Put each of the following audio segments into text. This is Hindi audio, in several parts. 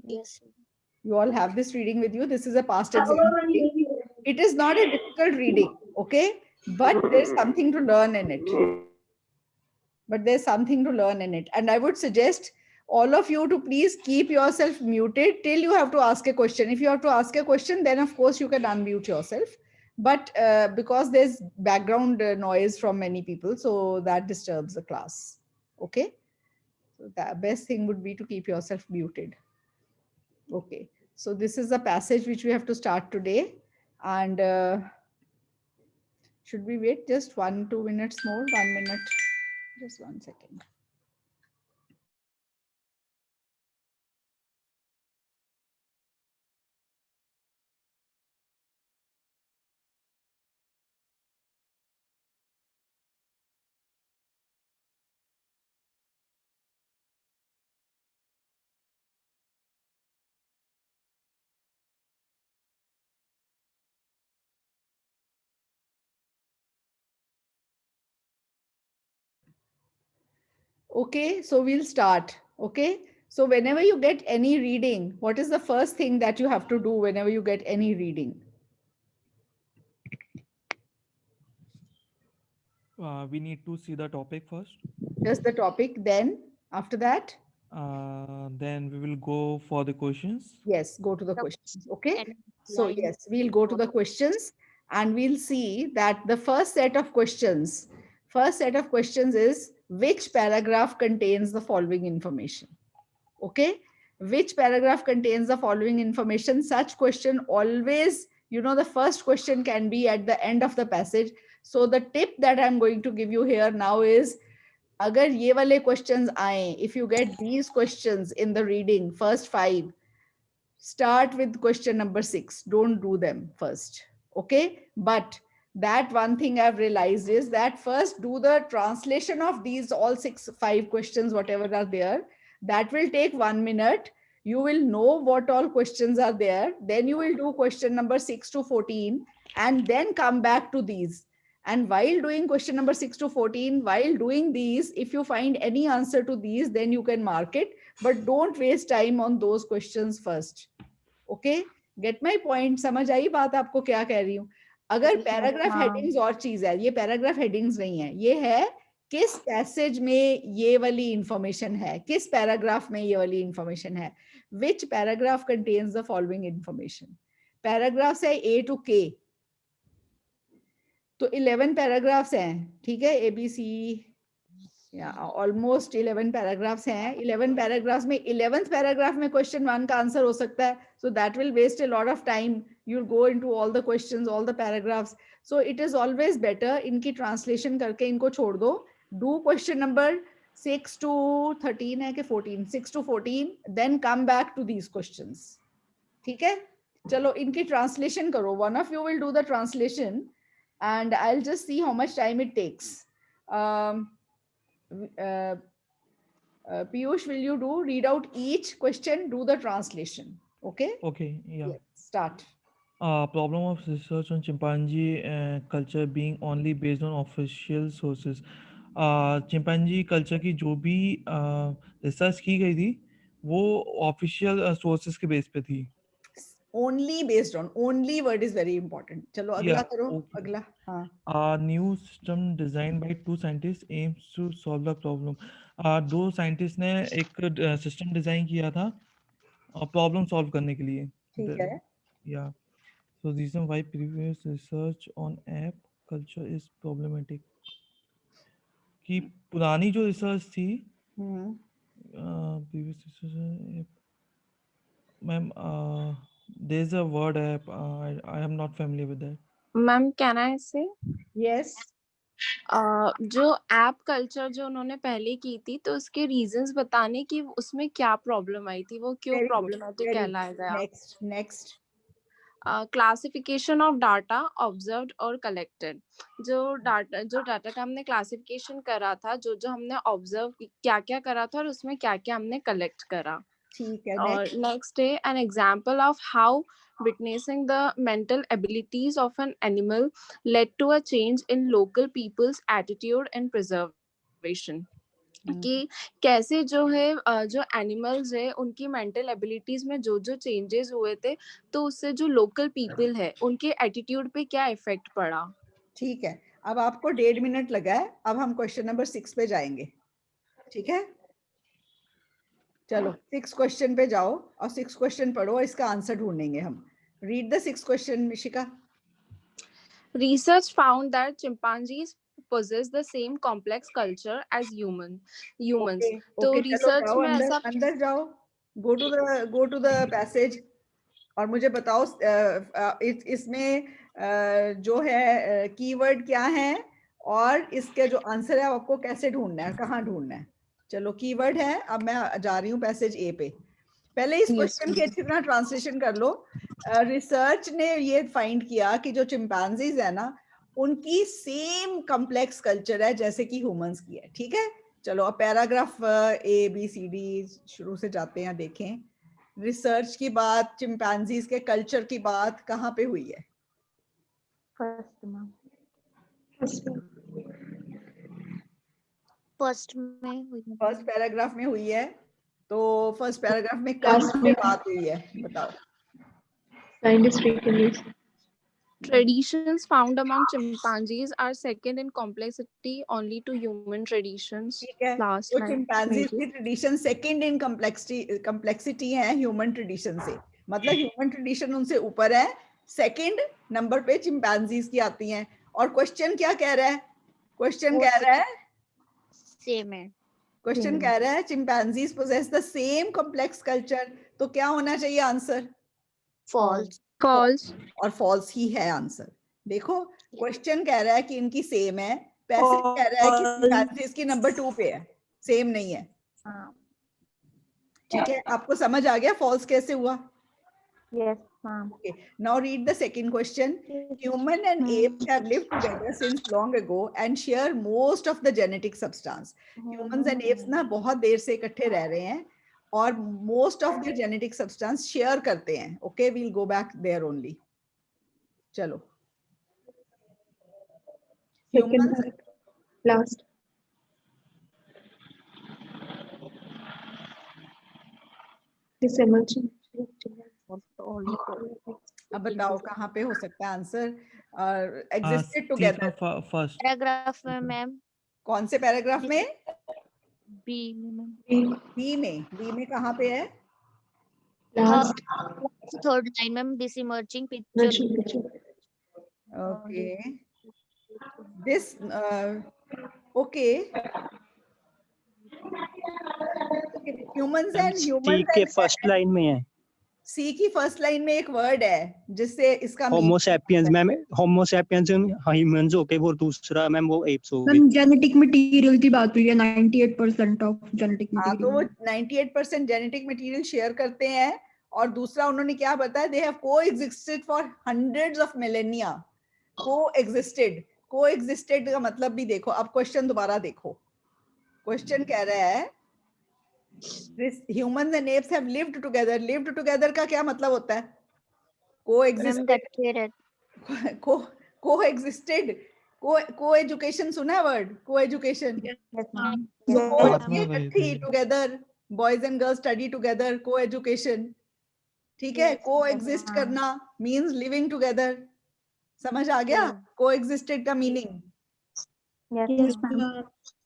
Yes. You all have this reading with you. This is a past exam reading. It is not a difficult reading, okay? But there's something to learn in it. But there's something to learn in it. And I would suggest all of you to please keep yourself muted till you have to ask a question. If you have to ask a question, then of course you can unmute yourself. But because there's background noise from many people, so that disturbs the class. Okay? So the best thing would be to keep yourself muted. Okay. So this is the passage which we have to start today. And should we wait just 1 2 minutes more? 1 minute. Just 1 second. Okay, so we'll start. Okay, so whenever you get any reading, what is the first thing that you have to do whenever you get any reading? We need to see the topic first. Just the topic, then after that, Then we will go for the questions. yes, go to the The questions. Okay, and so line. yes, we'll go to the questions and we'll see that the first set of questions is which paragraph contains the following information. Okay, which paragraph contains the following information? Such question always, the first question can be at the end of the passage. So the tip that I'm going to give you here now is, अगर ये वाले questions आए, if you get these questions in the reading first 5, start with question number 6. Don't do them first. Okay, but that one thing I've realized is that first do the translation of these all 5 questions, whatever are there. That will take 1 minute. You will know what all questions are there. Then you will do question number 6 to 14 and then come back to these. And while doing question number 6 to 14, while doing these, if you find any answer to these, then you can mark it, but don't waste time on those questions first. Okay, get my point? समझ आई बात आपको क्या कह रही हूँ? अगर पैराग्राफ हाँ. हेडिंग्स और चीज है, ये पैराग्राफ हेडिंग्स नहीं है, ये है किस पैसेज में ये वाली इंफॉर्मेशन है, किस पैराग्राफ में ये वाली इंफॉर्मेशन है, which paragraph contains the following information. Paragraphs है ए टू के, तो 11 पैराग्राफ्स हैं, ठीक है, A B C, almost 11 paragraphs हैं. 11 पैराग्राफ्स में 11th पैराग्राफ में क्वेश्चन 1 का आंसर हो सकता है, so that will waste a lot of time. you'll go into all the questions, all the paragraphs. So it is always better इनकी ट्रांसलेशन करके इनको छोड़ दो. Do question number 6 to 13 है कि 14, 6 to 14, then come back to these questions. ठीक है, चलो इनकी ट्रांसलेशन करो. One of you will do the translation and I'll just see how much time it takes. um, uh, Piyush, will you read out each question, do the translation? Okay? Okay, yeah. Yes, start. Problem of research on chimpanzee culture being only based on official sources. Chimpanzee culture की जो भी रिसर्च की गई थी वो ऑफिशियल सोर्सेज के बेस पे थी. Only based on, only word is very important. चलो या अगला करो, ओके. अगला. हाँ. A new system designed by two scientists aims to solve the problem. दो साइंटिस्ट ने एक सिस्टम डिजाइन किया था प्रॉब्लम सॉल्व करने के लिए. ठीक है. या so reason why previous research on app culture is problematic. कि पुरानी जो रिसर्च थी हम्म. previous research ma'am there is a word app I am not familiar with that. Ma'am can I से Yes. जो ऐप कल्चर जो उन्होंने पहले की थी तो उसके रीजंस बताने की उसमें क्या प्रॉब्लम आई थी, वो क्यों Very good. प्रॉब्लमेटिक Very कहलाया good. गया. Next. Next. Classification of data observed और कलेक्टेड. जो डाटा का हमने क्लासिफिकेशन करा था, जो जो हमने ऑब्जर्व क्या क्या करा था और उसमें क्या क्या हमने कलेक्ट करा. ठीक है. और Next. नेक्स्ट है an example of how witnessing the mental abilities of an animal led to a change in local people's attitude and preservation. कि कैसे जो है जो एनिमल्स है उनकी मेंटल एबिलिटीज में जो जो चेंजेस हुए थे, तो उससे जो लोकल पीपल है उनके एटीट्यूड पे क्या इफेक्ट पड़ा। ठीक है, अब आपको 1.5 मिनट लगा है, अब हम क्वेश्चन नंबर 6 पे जाएंगे। ठीक है, चलो 6 क्वेश्चन पे जाओ और 6 क्वेश्चन पढ़ो और इसका आंसर ढूंढेंगे हम। Read the 6 question Nishika. Research found that chimpanzees possess the same complex culture as humans. Okay तो ओके, चलो रिसर्च जाओ में अंदर, ऐसा अंदर जाओ, गो टू द पैसेज और मुझे बताओ इसमें जो है कीवर्ड क्या है और इसके जो आंसर है आपको कैसे ढूंढना है, कहाँ ढूंढना है। चलो कीवर्ड है, अब मैं जा रही हूँ पैसेज ए पे। पहले इस क्वेश्चन की अच्छी तरह ट्रांसलेशन कर लो। रिसर्च ने ये फाइंड किया कि जो चिंपैंजीज है ना, उनकी सेम कॉम्प्लेक्स कल्चर है जैसे कि ह्यूमंस की है। ठीक है, चलो अब पैराग्राफ ABCD शुरू से जाते हैं, देखें रिसर्च की बात, चिंपैंजीज के कल्चर की बात कहाँ पे हुई है। फर्स्ट में हुई है। फर्स्ट पैराग्राफ में हुई है, तो फर्स्ट पैराग्राफ में कहाँ पे बात हुई है बताओ। traditions found among chimpanzees are second in complexity only to human traditions. ठीक है, Last तो line चिंपैंजीज maybe. की ट्रेडिशन सेकंड इन कम्प्लेक्सिटी है ह्यूमन ट्रेडिशन से, मतलब ह्यूमन ट्रेडिशन उनसे ऊपर है, सेकंड नंबर पे चिंपैंजीज की आती हैं। और क्वेश्चन क्या कह रहा है, क्वेश्चन वो कह रहा है, सेम है। क्वेश्चन कह रहा है chimpanzees possess the same complex culture, तो क्या होना चाहिए आंसर, फॉल्स। False. और फॉल्स ही है आंसर। देखो क्वेश्चन कह रहा है कि इनकी सेम है, पैसेज कह रहा है कि चिंपैंजीज की नंबर 2 पे है, सेम नहीं है। ठीक है, आपको समझ आ गया फॉल्स कैसे हुआ। Yes ma'am. Okay, now read the second question. Human and apes have lived together since long ago and share most of the genetic substance. Humans and apes ना बहुत देर से इकट्ठे रह रहे हैं और most of their genetic substance share करते हैं। Okay, we'll go back there only. चलो। Humans Last. This emerging. अब बताओ कहाँ पे हो सकता है answer. Existed together. First paragraph में मैम, कौन से पैराग्राफ में, बी में मैम, बी में कहाँ पे है। Last. Third line ma'am, this emerging picture. Okay, this okay, humans and सी के फर्स्ट लाइन में है, सी की फर्स्ट लाइन में एक वर्ड है जिससे इसका Homo sapiens ma'am, Homo sapiens humans हो गए, वो दूसरा मैम वो एप्स हो गए। मैम जेनेटिक मटेरियल की बात हुई है, 98% ऑफ जेनेटिक हाँ, तो वो मटेरियल। 98% जेनेटिक मटेरियल शेयर करते हैं। और दूसरा उन्होंने क्या बताया, they have coexisted for hundreds of millennia. Coexisted का मतलब भी देखो, अब क्वेश्चन दोबारा देखो। क्वेश्चन कह रहा है humans and apps have lived together. Lived together का क्या मतलब होता है, कोएग्जिस्टेड, कोएग्जिस्टेड, को एजुकेशन सुना है वर्ड, को education, together, boys and girls study together, को एजुकेशन। ठीक है, को एग्जिस्ट करना मींस लिविंग टुगेदर। समझ आ गया को एग्जिस्टेड का meaning.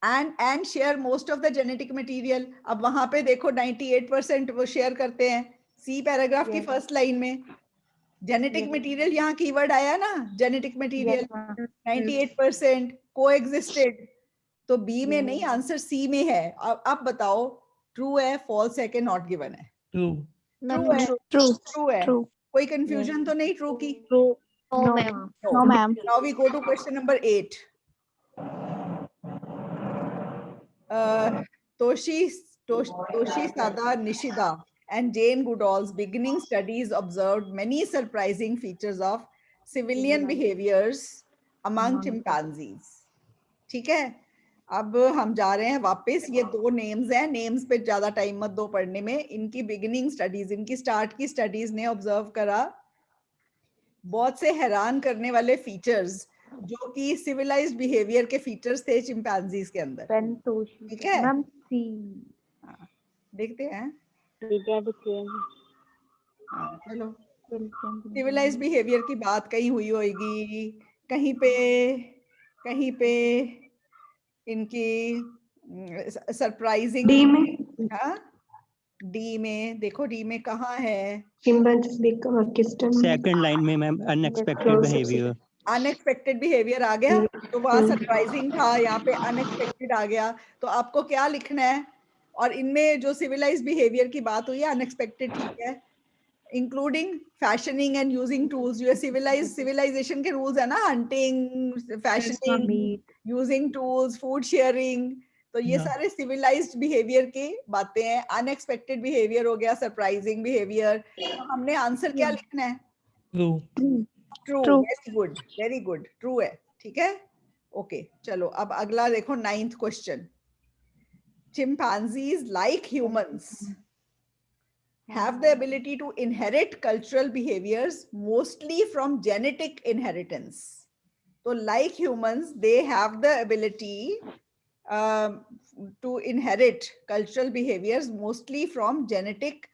And share most of the genetic material. अब वहां पे देखो 98% वो शेयर करते हैं, सी पैराग्राफ की फर्स्ट लाइन में। जेनेटिक मटेरियल यहाँ कीवर्ड आया ना, जेनेटिक मटेरियल 98% कोएग्जिस्टेड, तो बी में नहीं, आंसर सी में है। अब बताओ ट्रू है, फॉल्स है कि नॉट गिवन है। ट्रू है। कोई कंफ्यूजन तो नहीं ट्रू की। No ma'am. No, now we go to question number 8. Toshisada Nishida and Jane Goodall's beginning studies observed many surprising features of civilian behaviors among chimpanzees. ठीक है, अब हम जा रहे हैं वापस। ये दो नेम्स हैं, नेम्स पे ज्यादा टाइम मत दो पढ़ने में। इनकी बिगिनिंग स्टडीज, इनकी स्टार्ट की स्टडीज ने ऑब्जर्व करा बहुत से हैरान करने वाले फीचर्स जो कि सिविलाइज्ड बिहेवियर के फीचर्स थे चिंपैंजीज के अंदर। ठीक है मैम सी हाँ, देखते हैं। हाँ, चलो सिविलाइज्ड बिहेवियर की बात कहीं हुई होगी, कहीं पे इनकी सरप्राइजिंग डी में हाँ डी में देखो, डी में कहाँ है? chimpanzees become accustomed second line में ma'am unexpected behaviour. Unexpected behaviour आ गया, तो वहाँ सरप्राइजिंग था, यहाँ पे अनएक्सपेक्टेड आ गया। तो आपको क्या लिखना है? और इनमें जो सिविलाइज्ड बिहेवियर की बात हुई है अनएक्सपेक्टेड, ठीक है, including fashioning and using tools. जो सिविलाइजेशन के रूल्स है ना, hunting, fashioning, using tools, food sharing, तो ये Yeah. सारे सिविलाइज्ड बिहेवियर की बातें हैं। अनएक्सपेक्टेड बिहेवियर हो गया, सरप्राइजिंग बिहेवियर। तो हमने आंसर क्या लिखना है? True. True. Very good, true है। ठीक है, ओके चलो अब अगला देखो, 9th question. Chimpanzees, like humans, have the ability to inherit cultural behaviors mostly from genetic inheritance. So like humans, they have the ability to inherit cultural behaviors mostly from genetic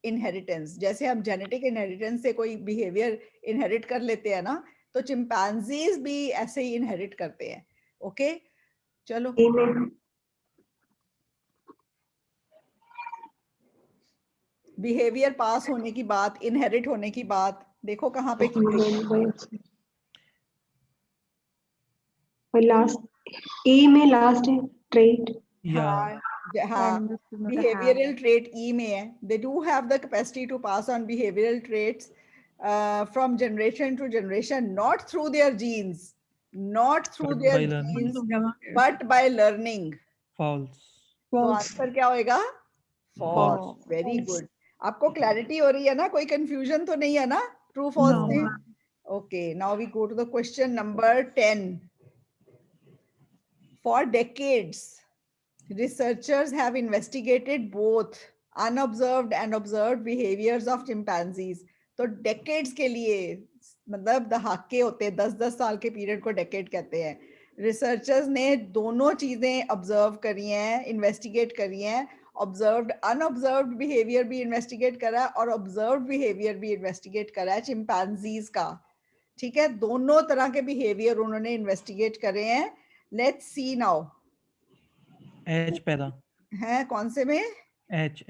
inheritance. जैसे हम genetic inheritance से कोई behavior inherit कर लेते हैं ना, तो chimpanzees भी ऐसे ही inherit करते हैं। ओके चलो A में बिहेवियर पास होने की बात, इनहेरिट होने की बात देखो कहाँ पे की गई है। human और लास्ट ए में लास्ट है ट्रेट। Yeah. हाँ बिहेवियरल ट्रेट ई में है। They do have the capacity to pass on behavioural traits from generation to generation, not through their genes, not through But their by learning. Genes, but by learning. False. तो आंसर क्या होएगा? फॉल्स। Very good. आपको क्लैरिटी हो रही है ना? कोई कंफ्यूजन तो नहीं है ना ट्रू फॉल्स में? Okay now we go to the question number 10। For decades, researchers have investigated both unobserved and observed behaviors of chimpanzees. तो decades के लिए मतलब दहाके होते हैं, 10-10 साल के पीरियड को decade कहते हैं। रिसर्चर्स ने दोनों चीजें ऑब्जर्व करी हैं, इन्वेस्टिगेट करी हैं। ऑब्जर्व्ड अनऑब्जर्व्ड बिहेवियर भी इन्वेस्टिगेट करा है और ऑब्जर्व्ड बिहेवियर भी इन्वेस्टिगेट करा है चिंपैंजीज का। ठीक है, दोनों तरह के बिहेवियर उन्होंने इन्वेस्टिगेट करे हैं। Let's see now. H पैदा. है कौन से में? H.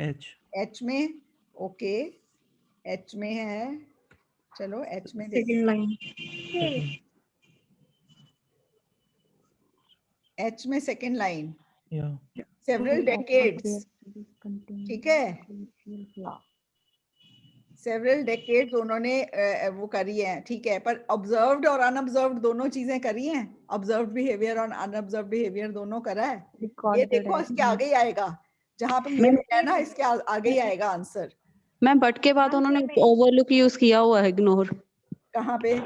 एच में। ओके एच में है, चलो एच में देखते सेकंड लाइन Second. एच में second line. Yeah. Several decades, ठीक है, सेवरल डेकेड्स उन्होंने वो करी है। ठीक है, पर ऑब्जर्व्ड और अनऑब्जर्व्ड दोनों चीजें करी हैं। ऑब्जर्व्ड बिहेवियर और अनऑब्जर्व्ड बिहेवियर दोनों करा है। ये देखो इसके आगे ही आएगा, जहां पे ये है ना इसके आगे ही आएगा आंसर। मैम बट के बाद उन्होंने ओवरलुक यूज किया हुआ है, इग्नोर। कहाँ पे?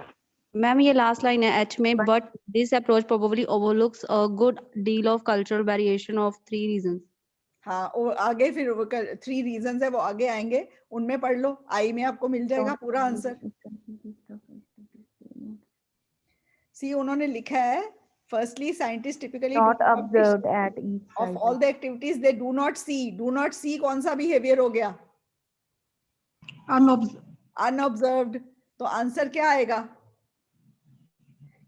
मैम ये लास्ट लाइन है एच में, but this approach probably overlooks a good deal of cultural variation of 3 reasons. हाँ वो आगे फिर 3 रीजंस है, वो आगे आएंगे, उनमें पढ़ लो। आई में आपको मिल जाएगा पूरा आंसर। सी उन्होंने लिखा है, firstly scientist typically not observed at each of site. all the activities they do not see. Do not see कौन सा बिहेवियर हो गया? अनऑब्जर्व्ड। तो आंसर क्या आएगा?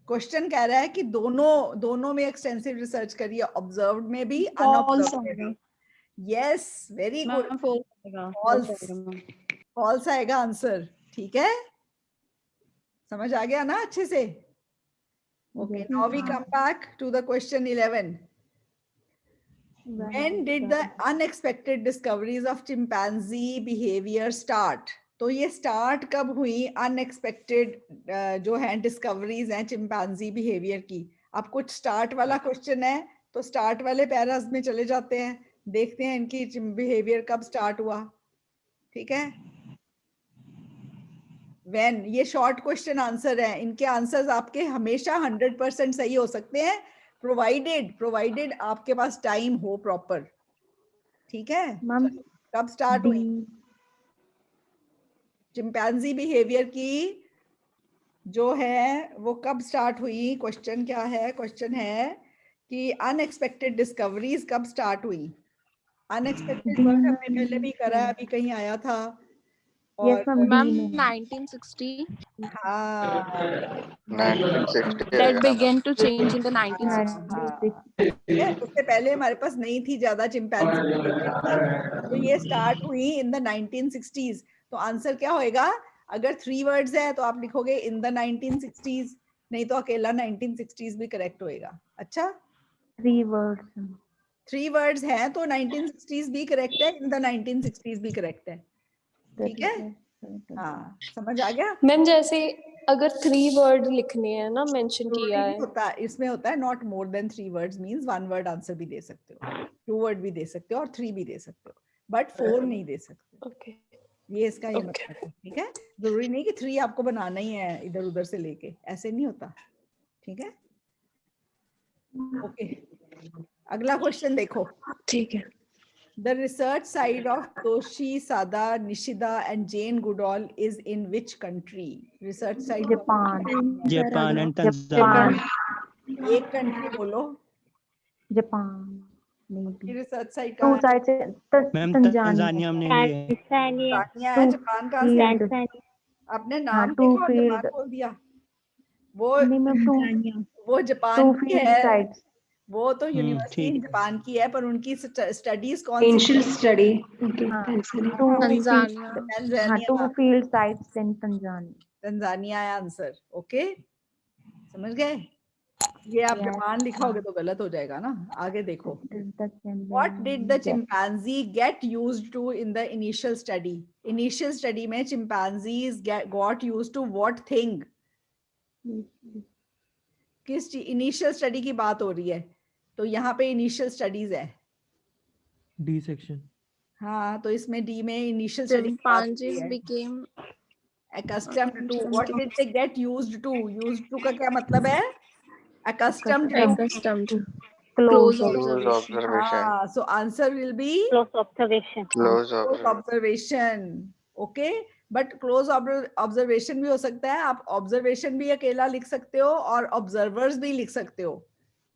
क्वेश्चन कह रहा है कि दोनों में एक्सटेंसिव रिसर्च करी है, ऑब्जर्व्ड में भी अनऑब्जर्व्ड में भी। यस वेरी गुड, फॉल्स आएगा आंसर। ठीक है, समझ आ गया ना अच्छे से? Okay, now we come back to the question 11. When did the unexpected discoveries of chimpanzee behavior start? तो ये स्टार्ट कब हुई अनएक्सपेक्टेड जो है डिस्कवरीज हैं चिंपैंजी बिहेवियर की? अब कुछ स्टार्ट वाला क्वेश्चन है, तो स्टार्ट वाले पैरास में चले जाते हैं, देखते हैं इनकी बिहेवियर कब स्टार्ट हुआ। ठीक है, व्हेन, ये शॉर्ट क्वेश्चन आंसर है। इनके आंसर्स आपके हमेशा 100% सही हो सकते हैं, प्रोवाइडेड आपके पास टाइम हो प्रॉपर। ठीक है, कब स्टार्ट हुई चिंपैंजी बिहेवियर की? जो है वो कब स्टार्ट हुई? क्वेश्चन क्या है? क्वेश्चन है कि अनएक्सपेक्टेड डिस्कवरीज कब स्टार्ट हुई? अनएक्सपेक्टेड वर्ड हमने पहले भी करा है, अभी कहीं आया था। Yes, और ma'am. मैम D में 1960 हाँ 1960 that आएगा ना began to change in the हाँ 1960s. ठीक है, उससे पहले हमारे पास नहीं थी ज्यादा चिंपैंजी तो ये स्टार्ट हुई इन द 1960s। तो आंसर क्या होएगा? अगर 3 वर्ड्स है तो आप लिखोगे इन द 1960s, नहीं तो अकेला 1960s भी करेक्ट होएगा। अच्छा 3 words. 3 वर्ड्स हैं तो 1960s भी करेक्ट है, इन द 1960s भी करेक्ट है। ठीक है, हाँ समझ आ गया? मैम जैसे अगर 3 वर्ड लिखने हैं ना मेंशन जरूरी किया नहीं है, होता, इसमें होता है not more than 3 words means 1 word answer भी दे सकते हो, 2 वर्ड भी दे सकते हो और 3 भी दे सकते हो, बट 4 नहीं दे सकते। ओके ये इसका ये मतलब है। ठीक है, जरूरी नहीं कि 3 आपको बनाना ही है इधर उधर से लेके, ऐसे नहीं होता। ठीक है, ओके अगला क्वेश्चन देखो। ठीक है। The research side of Toshi Sada, Nishida and Jane Goodall is in which country? Research side Japan. Japan and Japan. Tanzania एक कंट्री बोलो, Japan. Maybe. रिसर्च साइड 2 का sides है, मैम तंजानिया. तंजानिया हमने लिए है तानिया है। जापान कहाँ से है? Field. आपने हाँ, नाम 2 देखा और जापान field. बोल दिया। वो नहीं मैम, वो 2 जापान की field है, sides. वो तो यूनिवर्सिटी ठीक जापान की है, पर उनकी स्टडीज कौन सी? एंशियल स्टडी। ओके हाँ, तंजानिया। 2 field. Tanzania. हाँ, Tanzania 2 field sides in Tanzania. Tanzania है आंसर। ओके समझ गए? ये आप Yes. जापान लिखोगे तो गलत हो जाएगा ना। आगे देखो, Is the What did the Yes. chimpanzee get used to in the initial study? Initial study में chimpanzees got used to what thing? किस initial study की बात हो रही है? तो यहाँ पे initial studies है। D section. हाँ तो इसमें D में initial study की बात हो रही Chimpanzees है। became Accustomed to, what did they get used to? Used to का क्या मतलब है? Accustomed to. accustomed. Close. Close close observation. observation हाँ, so answer will be close close observation observation. Okay, but close observation भी हो सकता है। आप observation भी अकेला लिख सकते हो और observers भी लिख सकते हो,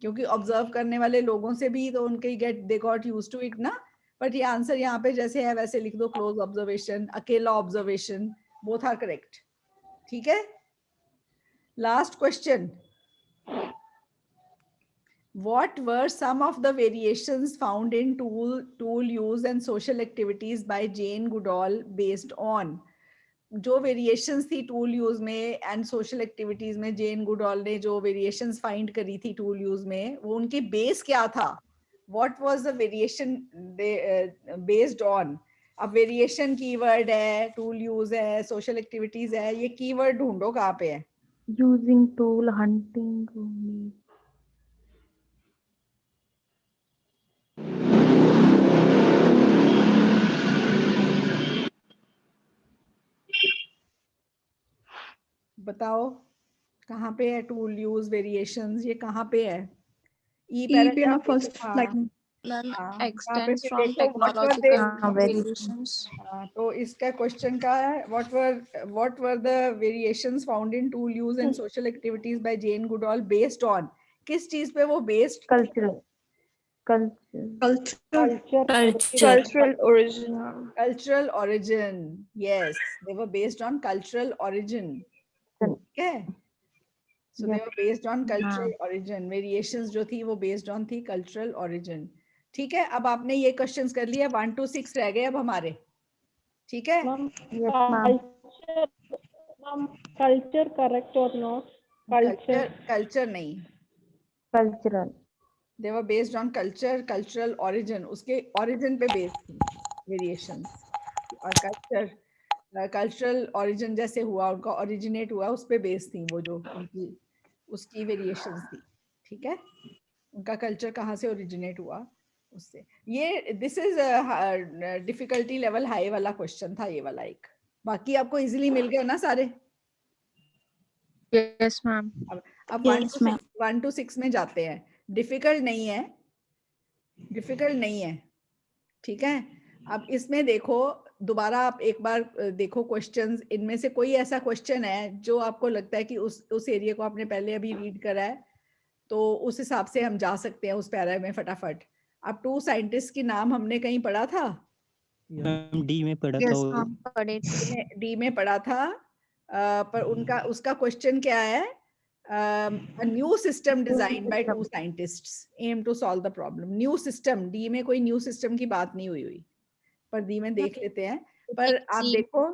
क्योंकि observe करने वाले लोगों से भी तो उनके they got used to it ना। but ये आंसर यहाँ पे जैसे है वैसे लिख दो, close observation, अकेला observation, both are correct. ठीक है, last question. What were some of the variations found in tool use and social activities by Jane Goodall based on? जो variations थी tool use में and social activities में Jane Goodall ने जो variations find करी थी tool use में, वो उनकी base क्या था? What was the variation they based on? अब variation keyword है, tool use है, social activities है, ये keyword ढूंढो कहाँ पे है? Using tool, hunting. बताओ कहाँ पे है टूल यूज वेरिएशंस, ये कहाँ पे है? ई पे ना पैराग्राफ फर्स्ट लाइन Ma'am, हाँ, यहाँ पे extends से from देखो what were technological they, variations. तो इसका क्वेश्चन का है what were the variations found in tool use and social activities by Jane Goodall based on? किस चीज पे वो based? Cultural. Cultural origin. Cultural origin, yes, they were based on cultural origin. Okay, so they were based on cultural origin. Variations जो थी वो based on थी cultural origin. ठीक है, अब आपने ये क्वेश्चंस कर लिया, 1 to 6 रह गए अब हमारे। ठीक है, कल्चर करेक्ट और नॉट? कल्चर नहीं, Cultural. they were based on cultural origin, उसके origin पे based थी variations। और कल्चरल origin जैसे हुआ, उनका originate हुआ, उस पे बेस्ड थी वो जो उनकी उसकी वेरिएशंस थी। ठीक है, उनका कल्चर कहाँ से ओरिजिनेट हुआ उससे। ये this is difficulty level high वाला क्वेश्चन था ये वाला एक। बाकी आपको इजीली मिल गए ना सारे? Yes, ma'am. अब 1 to 6 में जाते हैं। डिफिकल्ट नहीं है, ठीक है। अब इसमें देखो दोबारा आप एक बार देखो क्वेश्चंस, इनमें से कोई ऐसा क्वेश्चन है जो आपको लगता है कि उस एरिया को आपने पहले अभी रीड करा है, तो उस हिसाब से हम जा सकते हैं उस पैरा में फटाफट। अब 2 साइंटिस्ट की नाम हमने कहीं पढ़ा था, मैम डी में पढ़ा था Yes, वो। ma'am. पढ़े डी में पढ़ा था, पर उसका क्वेश्चन क्या है? A new system designed by 2 scientists aim to solve the problem. New system, D में कोई न्यू सिस्टम की बात नहीं हुई, पर डी में देख लेते हैं। पर आप देखो,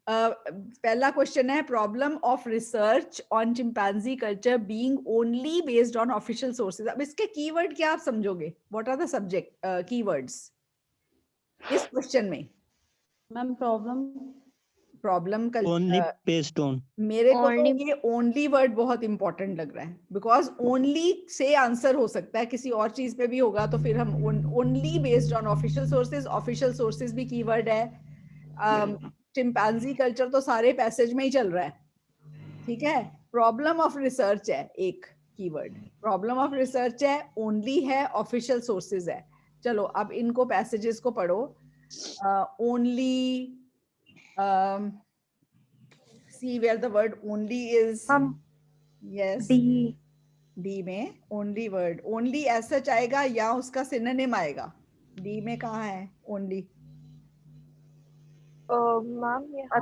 पहला क्वेश्चन है problem of research on chimpanzee culture being only based on official sources. अब इसके कीवर्ड क्या आप समझोगे? What are the subject keywords इस क्वेश्चन में? Ma'am problem only based on, मेरे को तो Only- ये ओनली वर्ड बहुत इंपॉर्टेंट लग रहा है, बिकॉज ओनली से आंसर हो सकता है, किसी और चीज पे भी होगा तो फिर हम only based on official sources भी कीवर्ड है। चिंपैंजी कल्चर तो सारे पैसेज में ही चल रहा है, ठीक है। प्रॉब्लम ऑफ रिसर्च है एक कीवर्ड, प्रॉब्लम ऑफ रिसर्च है, ओनली है, ऑफिशियल सोर्सेज है। चलो अब इनको पैसेजेस को पढ़ो। Only see where the word only is. Yes, D में only word, only as such आएगा या उसका synonym आएगा? D में कहाँ है only? मैम यहाँ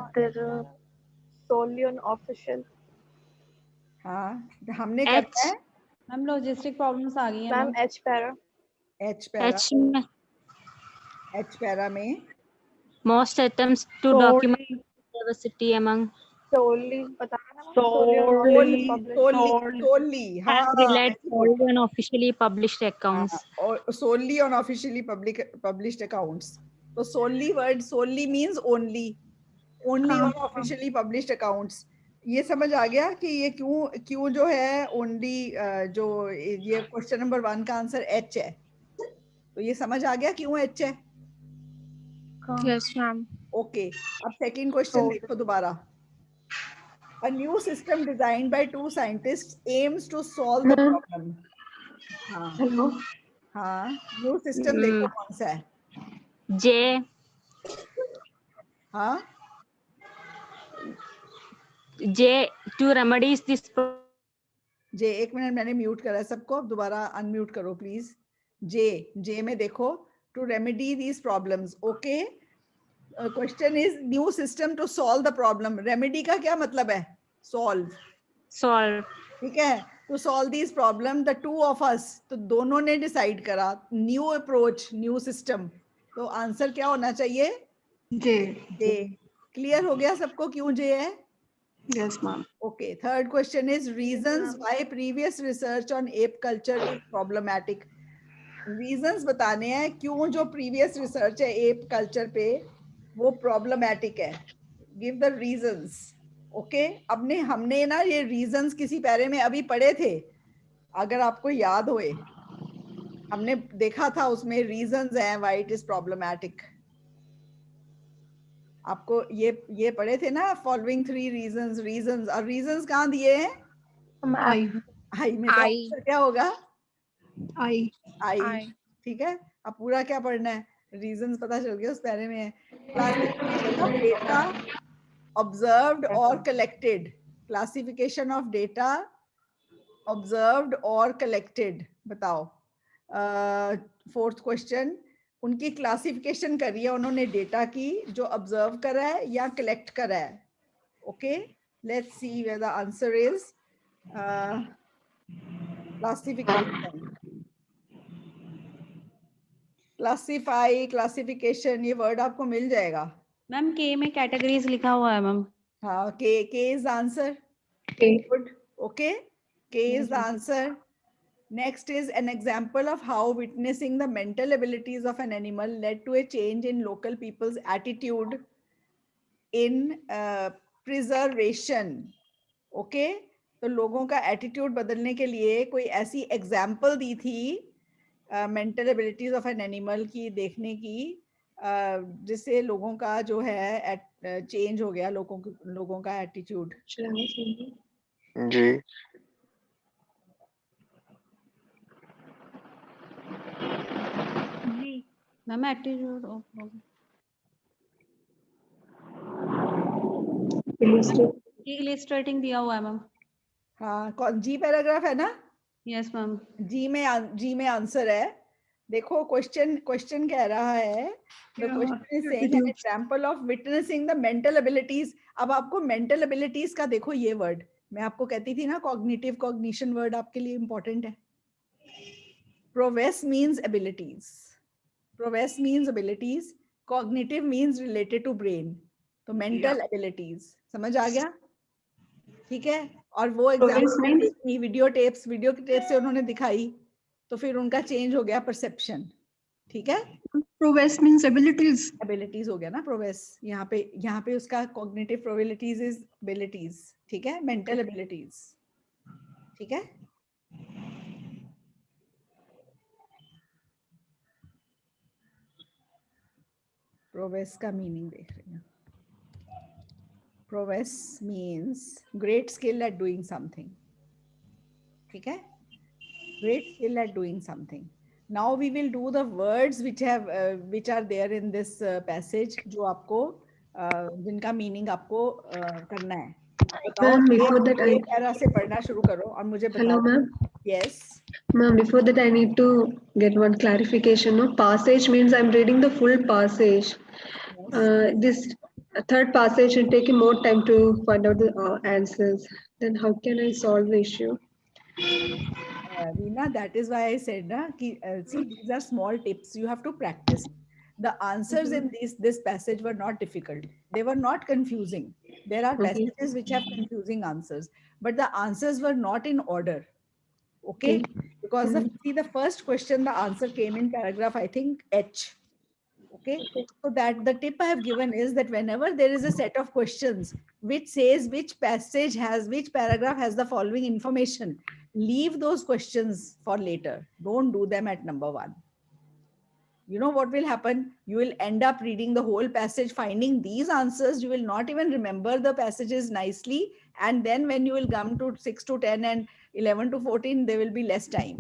solely on official। हाँ, हमने करना है मैम लॉजिस्टिक प्रॉब्लम्स आ गई हैं ma'am H para. H para में most attempts to document diversity among solely बताना ना, solely हाँ, and relied solely on officially published accounts. और solely on officially published accounts। तो solely word, solely means only on officially published accounts। ये समझ आ गया कि ये क्यों जो है only, जो ये क्वेश्चन नंबर 1 का आंसर H है, तो ये समझ आ गया क्यों H है? Yes ma'am. ओके, अब सेकंड क्वेश्चन देखो दोबारा। A new system designed by 2 scientists aims to solve the problem। हाँ, Hello. हाँ, न्यू सिस्टम देखो कौन सा है? J हाँ, to remedies this जे, एक मिनट मैंने म्यूट करा है सबको, अब दोबारा अनम्यूट करो प्लीज। जे में देखो to remedy these problems. Okay, question is new system to solve the problem. Remedy का क्या मतलब है? सॉल्व, ठीक है। To solve this problem the two of us, तो दोनों ने डिसाइड करा न्यू अप्रोच, न्यू सिस्टम, तो आंसर क्या होना चाहिए? J. क्लियर हो गया सबको क्यों जे है? Yes, ma'am. Okay, third question is reasons why previous research on ape culture is problematic। Reasons बताने हैं क्यों जो previous research है ape culture पे वो problematic है। Give the reasons। Okay, हमने ना ये reasons किसी पैरे में अभी पढ़े थे, अगर आपको याद होए, हमने देखा था उसमें reasons हैं why it is problematic। आपको ये पढ़े थे ना, फॉलोइंग 3 रीजंस। और रीजंस कहाँ दिए हैं? आई में। तो आंसर क्या होगा? आई, ठीक है। अब पूरा क्या पढ़ना है? रीजंस पता चल गया, उस पैरे में है क्लासिफिकेशन ऑफ डेटा ऑब्जर्व्ड और collected. Classification of data observed और कलेक्टेड, बताओ। फोर्थ क्वेश्चन, उनकी क्लासिफिकेशन करी है उन्होंने डेटा की, जो ऑब्जर्व करा है या कलेक्ट करा है। Okay, let's see where the answer is classification. Classify, classification, ये वर्ड आपको मिल जाएगा। मैम के में कैटेगरीज लिखा हुआ है मैम। हाँ, के इज आंसर। गुड, ओके, के is the answer. Next is an example of how witnessing the mental abilities of an animal led to a change in local people's attitude in preservation। Okay, तो लोगों का attitude बदलने के लिए कोई ऐसी example दी थी mental abilities of an animal की देखने की, जिससे लोगों का जो है change हो गया, लोगों का attitude। जी मैम एटीट्यूड ऑफ Illustrating दिया हुआ है मैम. हाँ, कौन जी पैराग्राफ है ना? Yes ma'am. जी में आंसर है. देखो क्वेश्चन कह रहा है, the question is saying an example of witnessing the mental abilities. अब आपको mental abilities का देखो ये वर्ड, मैं आपको कहती थी ना cognitive cognition वर्ड आपके लिए important है. Prowess means abilities. Prowess means abilities. Cognitive means related to brain. तो mental abilities समझ आ गया? ठीक है. और वो एग्जाम्पल वीडियो टेप्स से उन्होंने दिखाई, तो फिर उनका चेंज हो गया परसेप्शन. ठीक है. Prowess means abilities. एबिलिटीज हो गया ना प्रोवेस. यहाँ पे उसका कॉग्निटिव प्रोबेबिलिटीज इज एबिलिटीज. ठीक है. Mental abilities. ठीक है. प्रोवेस का मीनिंग देख रहे हैं. Prowess means great skill at doing something. ठीक है. Great skill at doing something. Now we will do the words which are there in this passage, जो आपको जिनका मीनिंग आपको करना है. बताओ. Before that ये पैरा से पढ़ना शुरू करो और मुझे बताओ. Hello ma'am. Yes. Ma'am, before that I need to get one clarification. No, passage means I'm reading the full passage. Yes. This third passage will take more time to find out the answers. Then how can I solve the issue? Veena, that is why I said na, ki, see, these are small tips. You have to practice. The answers in this passage were not difficult. They were not confusing. There are passages which have confusing answers, but the answers were not in order. Okay? Because the first question, the answer came in paragraph, I think, H. Okay? So that the tip I have given is that whenever there is a set of questions which says which paragraph has the following information, leave those questions for later. Don't do them at number 1. You know what will happen? You will end up reading the whole passage, finding these answers. You will not even remember the passages nicely. And then when you will come to 6 to 10 and 11 to 14, there will be less time.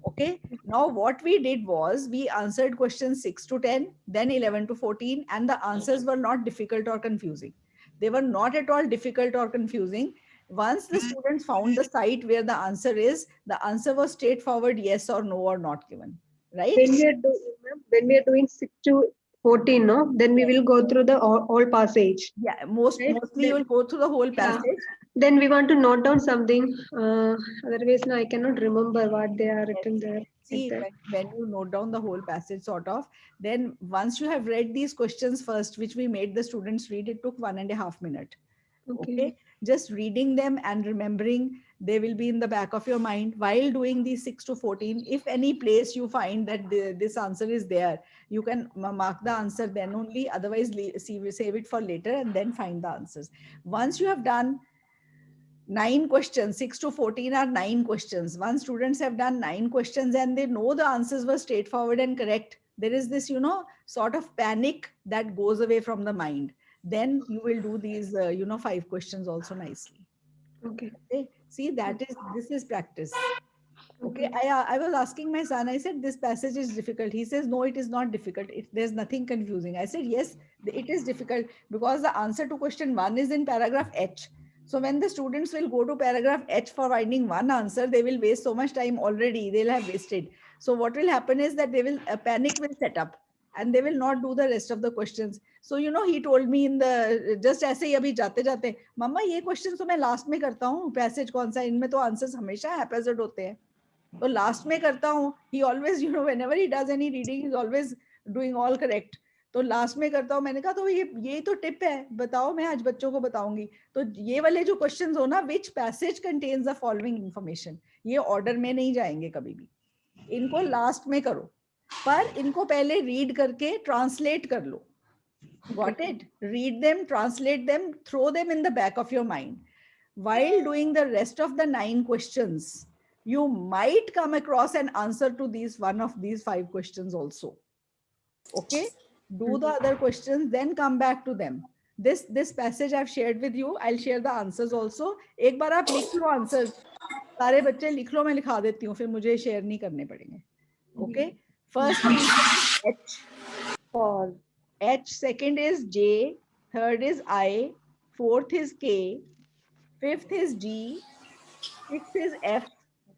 Okay. Now what we did was we answered questions 6 to 10, then 11 to 14, and the answers were not difficult or confusing. They were not at all difficult or confusing. Once the students found the site where the answer was straightforward, yes or no or not given, right? When we are doing 6 to 14, no, then we will go through the whole passage. Yeah, mostly you will go through the whole passage. Then we want to note down something. Otherwise, no, I cannot remember what they are written there. See, when you note down the whole passage sort of, then once you have read these questions first, which we made the students read, it took 1.5 minutes. Okay. Just reading them and remembering, they will be in the back of your mind while doing these 6 to 14. If any place you find that this answer is there, you can mark the answer then only. Otherwise, save it for later and then find the answers. Once you have done 9 questions, 6 to 14 are 9 questions. Once students have done 9 questions and they know the answers were straightforward and correct, there is this, sort of panic that goes away from the mind. Then you will do these, 5 questions also nicely. Okay. See, this is practice. Okay. I was asking my son, I said, this passage is difficult. He says, no, it is not difficult. There's nothing confusing. I said, yes, it is difficult because the answer to question 1 is in paragraph H. So when the students will go to paragraph H for finding one answer, they will waste so much time already. They'll have wasted. So what will happen is that a panic will set up and they will not do the rest of the questions. So, he told me just ऐसे ही अभी जाते मम्मा ये क्वेश्चन तो मैं लास्ट में करता हूँ, पैसेज कौन सा, इनमें तो आंसर्स हमेशा हैप्पैज़र्ड होते हैं, तो लास्ट में करता हूँ. He always, whenever he does any reading, he's always doing all correct. तो लास्ट में करता हूँ. मैंने कहा तो ये तो टिप है, बताओ, मैं आज बच्चों को बताऊंगी. तो ये वाले जो क्वेश्चंस हो ना, which passage contains the following information, ये ऑर्डर में नहीं जाएंगे कभी भी. इनको लास्ट में करो, पर इनको पहले रीड करके ट्रांसलेट कर लो. Got it? Read them, translate them, throw them in the back of your mind. While doing the rest of the 9 questions, you might come across an answer to one of these 5 questions also. Okay? Do the other questions, then come back to them. This passage I've shared with you. I'll share the answers also. एक बार आप लिख लो answers. सारे बच्चे लिख लो, मैं लिखा देती हूँ, फिर मुझे शेयर नहीं करने पड़ेंगे. Okay? First is H. H. Second is J. Third is I. fourth is K, fifth is G, sixth is F,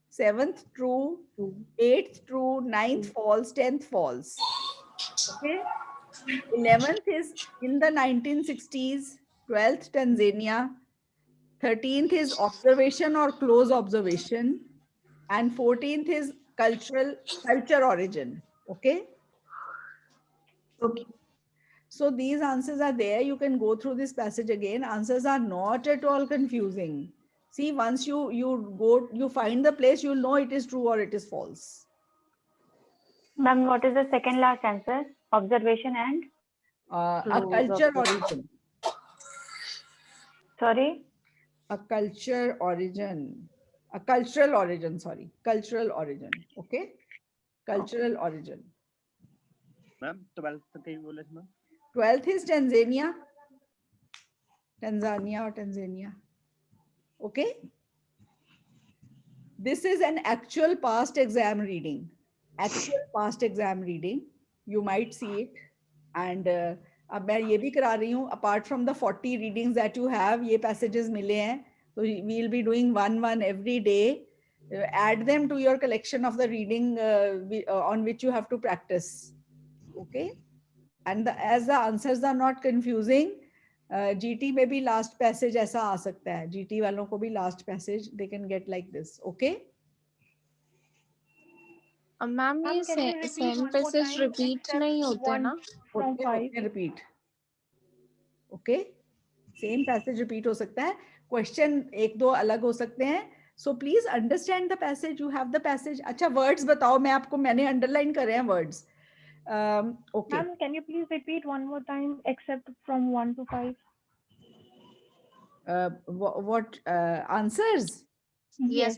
seventh true, eighth true, ninth false, 10th false. Okay. 11th is in the 1960s, 12th Tanzania, 13th is observation or close observation, and 14th is culture origin. Okay. Okay. So these answers are there. You can go through this passage again. Answers are not at all confusing. See, once you find the place, you'll know it is true or it is false. Ma'am, what is the second last answer? Observation and? A culture origin. Sorry? A culture origin. A cultural origin, sorry. Cultural origin. Okay? Cultural origin. Ma'am, 12th कहीं बोले थे ma'am? 12th is Tanzania. Tanzania or Tanzania. Okay? This is an actual past exam reading. Actual past exam reading. You might see it. And अब मैं ये भी करा रही हूँ, apart from the 40 readings that you have, ये passages मिले हैं. So we will be doing one every day. Add them to your collection of the reading on which you have to practice. Okay? And as the answers are not confusing, GT में भी last passage ऐसा आ सकता है. GT वालों को भी last passage they can get like this. Okay? Ma'am ये सेम पैसेज रिपीट नहीं होते ना? Okay, repeat. Okay? Same passage repeat हो सकता है. Question एक दो अलग हो सकते हैं. So please understand the passage. You have the passage. अच्छा words बताओ. मैंने underline करे हैं words. Okay. Ma'am, can you please repeat one more time except from 1 to 5? What answers? Yes.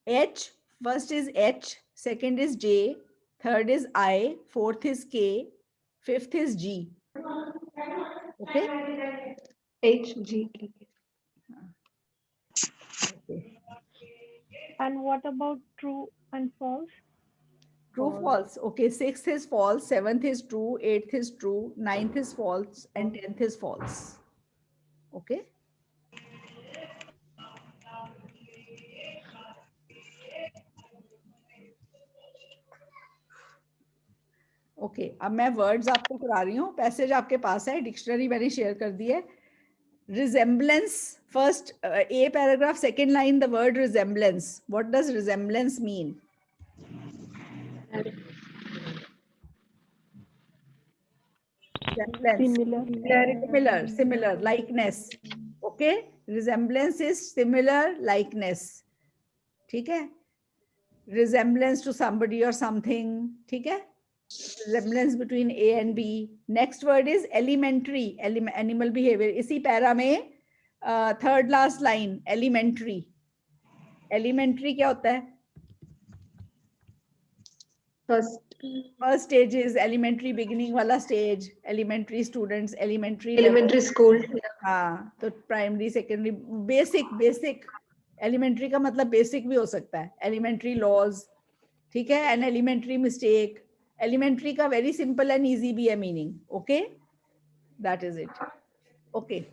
H, first is H, second is J, third is I, fourth is K, fifth is G. Okay? H, G. Okay. And what about true and false? True, false. Okay, sixth is false, seventh is true, eighth is true, ninth is false, and 10th is false. Okay? Okay अब मैं वर्ड्स आपको करा रही हूँ. पैसेज आपके पास है, डिक्शनरी मैंने शेयर कर दी है. Resemblance, first A paragraph, second line, the word resemblance. What does resemblance mean? Resemblance. Similar, likeness. Okay, resemblance is similar, likeness. ठीक है? Resemblance to somebody or something. ठीक है? Resemblance between A and B. Next word is elementary, animal behavior. इसी पैरा में third last line, elementary. Elementary क्या होता है? First stage is elementary, beginning वाला stage. Elementary students, elementary school. हाँ, तो primary, secondary, basic. Elementary का मतलब basic भी हो सकता है. Elementary laws, ठीक है? An elementary mistake. Elementary का very simple and easy भी है meaning. Okay? That is it. Okay.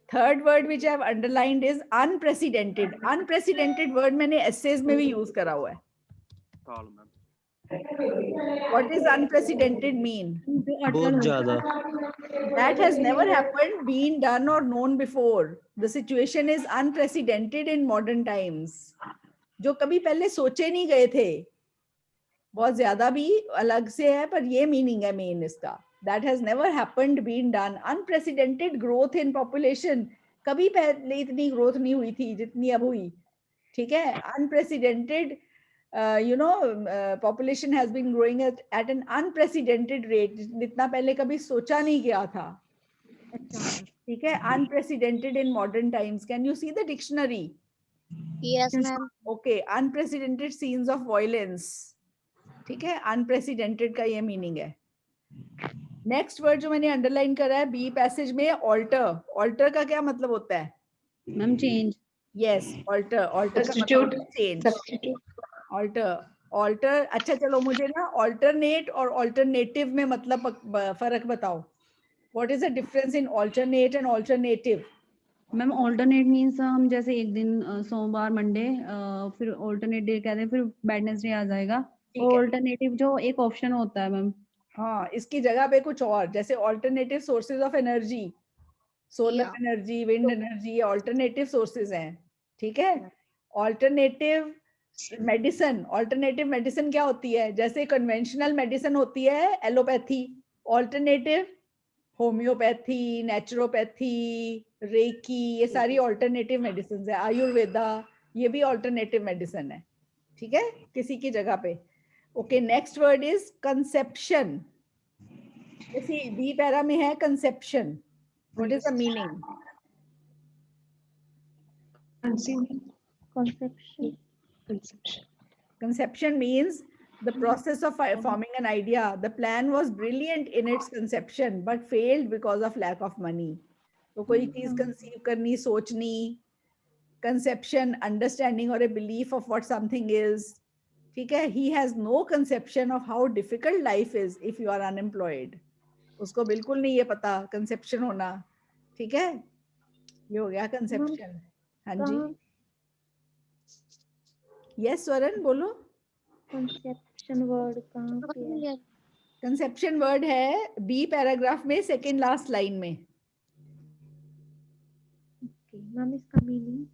Third word which I have underlined is unprecedented. Unprecedented word मैंने essays में भी use करा हुआ है. What does unprecedented mean? बहुत ज़्यादा. That has never happened, been done or known before. The situation is unprecedented in modern times. जो कभी पहले सोचे नहीं गए थे. बहुत ज्यादा भी अलग से है पर ये मीनिंग है मेन इसका. That has never happened, been done. Unprecedented growth in population. कभी पहले इतनी growth नहीं हुई थी जितनी अब हुई. ठीक है? Unprecedented, population has been growing at an unprecedented rate. जितना पहले कभी सोचा नहीं गया था. ठीक है? Unprecedented in modern times. Can you see the dictionary? Yes, ma'am. Okay. Unprecedented scenes of violence. ठीक है? Unprecedented का ये मीनिंग है. नेक्स्ट वर्ड जो मैंने अंडरलाइन करा है बी पैसेज में, ऑल्टर. ऑल्टर का क्या मतलब होता है? Ma'am change. Yes, alter. Alter का मतलब चेंज. ऑल्टर. अच्छा चलो मुझे ना ऑल्टरनेट और ऑल्टरनेटिव में मतलब फर्क बताओ. What is the difference in alternate and alternative? Ma'am alternate means हम जैसे एक दिन सोमवार मंडे फिर ऑल्टरनेट डे कहते हैं, फिर वेडनेसडे आ जाएगा। ठीक है। ऑल्टरनेटिव जो एक ऑप्शन होता है मैम। हाँ, इसकी जगह पे कुछ और, जैसे alternative sources of energy, solar energy, wind energy, ये ऑल्टरनेटिव सोर्सेज हैं। ठीक है। ऑल्टरनेटिव मेडिसिन क्या होती है? जैसे कन्वेंशनल मेडिसिन होती है allopathy, alternative homeopathy, naturopathy, reiki, ये सारी ऑल्टरनेटिव मेडिसिन है। आयुर्वेदा, ये भी ऑल्टरनेटिव मेडिसिन है। ठीक है, किसी की जगह पे। Okay, next word is conception. जैसे बी पैरा में है conception, what is the meaning? Conception means the process of forming an idea. The plan was brilliant in its conception but failed because of lack of money. तो कोई चीज कंसीव करनी, सोचनी, conception, understanding or a belief of what something is. ठीक है, he has no conception of how difficult life is if you are unemployed. उसको बिल्कुल नहीं ये पता conception होना। ठीक है, ये हो गया conception। हाँ जी, यस स्वरण बोलो। कंसेप्शन वर्ड कहाँ पे है? कंसेप्शन वर्ड है बी पैराग्राफ में सेकंड लास्ट लाइन में। मैम इसका मीनिंग?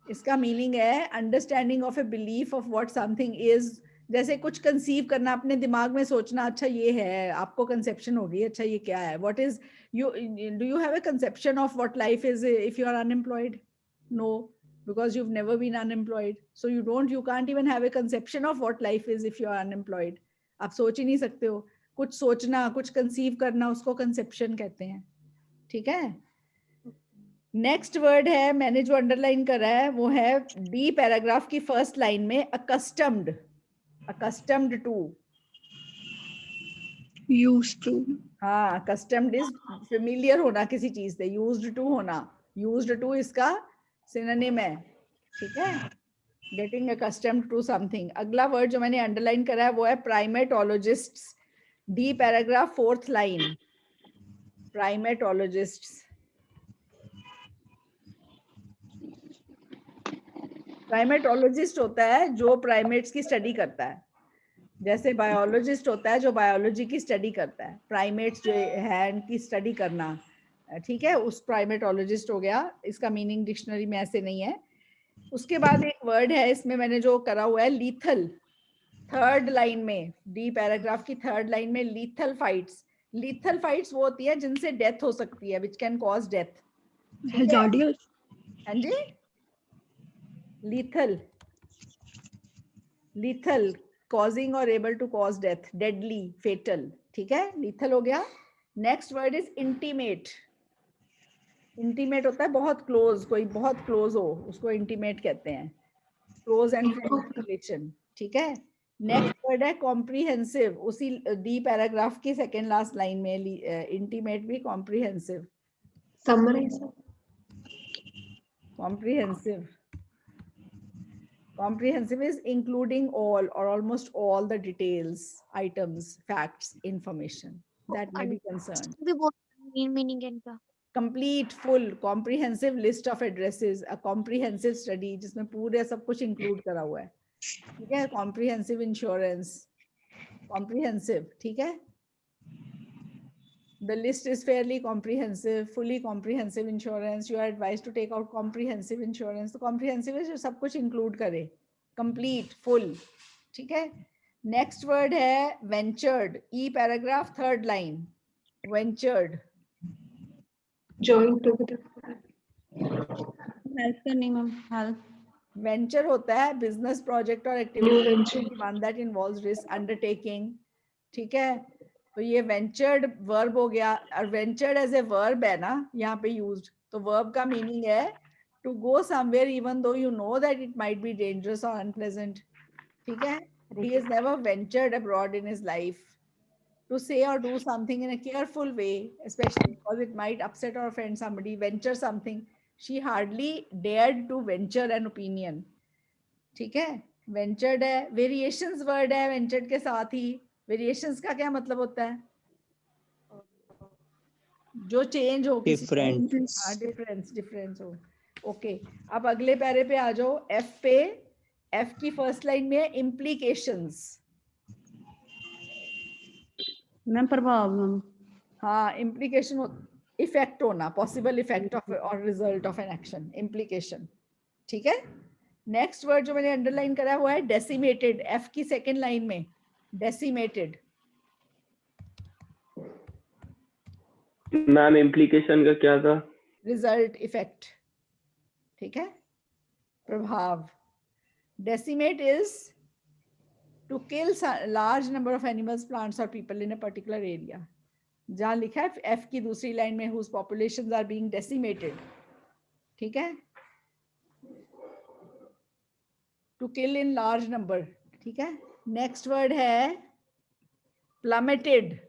इसका मीनिंग है understanding of a belief of what something is. जैसे कुछ कंसीव करना, अपने दिमाग में सोचना, अच्छा ये है, आपको कंसेप्शन होगी, अच्छा ये क्या है, what is you, do you have a conception of what life is if you are unemployed? No, because you've never been unemployed, so you can't even have a conception of what life is if you are unemployed. आप सोच ही नहीं सकते हो। कुछ सोचना, कुछ कंसीव करना, उसको कंसेप्शन कहते हैं। ठीक है, नेक्स्ट वर्ड है, मैंने जो अंडरलाइन करा है वो है बी पैराग्राफ की फर्स्ट लाइन में, accustomed. Accustomed to, used to। हाँ, अकस्टम्ड इज फेमिलियर होना किसी चीज से, यूज्ड टू होना। यूज्ड टू इसका सिनोनिम है। ठीक है, गेटिंग accustomed to something। अगला वर्ड जो मैंने अंडरलाइन करा है वो है primatologists. D paragraph fourth line, primatologists. Primatologist होता है जो प्राइमेट्स की स्टडी करता है, जैसे बायोलॉजिस्ट होता है जो बायोलॉजी की स्टडी करता है। प्राइमेट्स जो है इनकी स्टडी करना, ठीक है, उस प्राइमेटोलॉजिस्ट हो गया। इसका मीनिंग डिक्शनरी में ऐसे नहीं है। उसके बाद एक वर्ड है इसमें मैंने जो करा हुआ है, लीथल। थर्ड लाइन में, डी पैराग्राफ की थर्ड लाइन में, लीथल फाइट्स। लीथल फाइट्स वो होती है जिनसे डेथ हो सकती है, which can cause death. hazardous। हाँ जी, lethal, lethal causing or able to cause death, deadly, fatal। ठीक है, लीथल हो गया। Next word is intimate. Intimate होता है बहुत क्लोज, कोई बहुत क्लोज हो उसको इंटीमेट कहते हैं, क्लोज एंड रिलेशन। ठीक है, नेक्स्ट वर्ड है कॉम्प्रिहेंसिव। उसी डी पैराग्राफ की सेकेंड लास्ट लाइन में, इंटीमेट भी comprehensive. Summarize. Comprehensive. Comprehensive is including all or almost all the details, items, facts, information that may be concerned. भी बहुत मीनिंग है इनका। Complete, full, comprehensive list of addresses, a comprehensive study जिसमें पूरे सब कुछ include करा हुआ है। ठीक है, comprehensive insurance, comprehensive। ठीक है, the list is fairly comprehensive, fully comprehensive insurance. You are advised to take out comprehensive insurance. तो comprehensive है जो सब कुछ include करे, complete, full। ठीक है, next word है ventured। E paragraph third line, ventured। Join together। Help करनी मैम, हेल्प। वेंचर होता है बिजनेस प्रोजेक्ट और activity one that involves risk undertaking. ठीक है, तो ये वेंचर्ड वर्ब हो गया, और वेंचर्ड एज ए वर्ब है ना यहाँ पे यूज्ड, तो वर्ब का मीनिंग है to go somewhere even though you know that it might be dangerous और अनप्लेजेंट। ठीक है, he has never ventured abroad in his life। To say or do something in a careful way, especially because it might upset or offend somebody, venture something, she hardly dared to venture an opinion। ठीक है, ventured है। variations word है ventured के साथ ही। variations का क्या मतलब होता है? जो चेंज हो किसी Different. हाँ डिफरेंस हो। ओके, अब अगले पैरे पे आ जाओ, एफ पे। एफ की फर्स्ट लाइन में है इम्प्लीकेशंस। मैम प्रभाव मैम। हाँ, इम्प्लीकेशन इफेक्ट होना, पॉसिबल इफेक्ट ऑफ और result of an action, implication. ठीक है। नेक्स्ट वर्ड जो मैंने अंडरलाइन करा हुआ है डेसिमेटेड, एफ की सेकेंड लाइन में, डेसिमेटेड। मैम इम्प्लीकेशन का क्या था? Result, effect. ठीक है, प्रभाव। Decimate is to kill large number of animals, plants और people in a particular area. जहां लिखा है एफ की दूसरी लाइन में, whose populations are being decimated। ठीक है, to kill in large number. ठीक है। नेक्स्ट वर्ड है प्लमेटेड।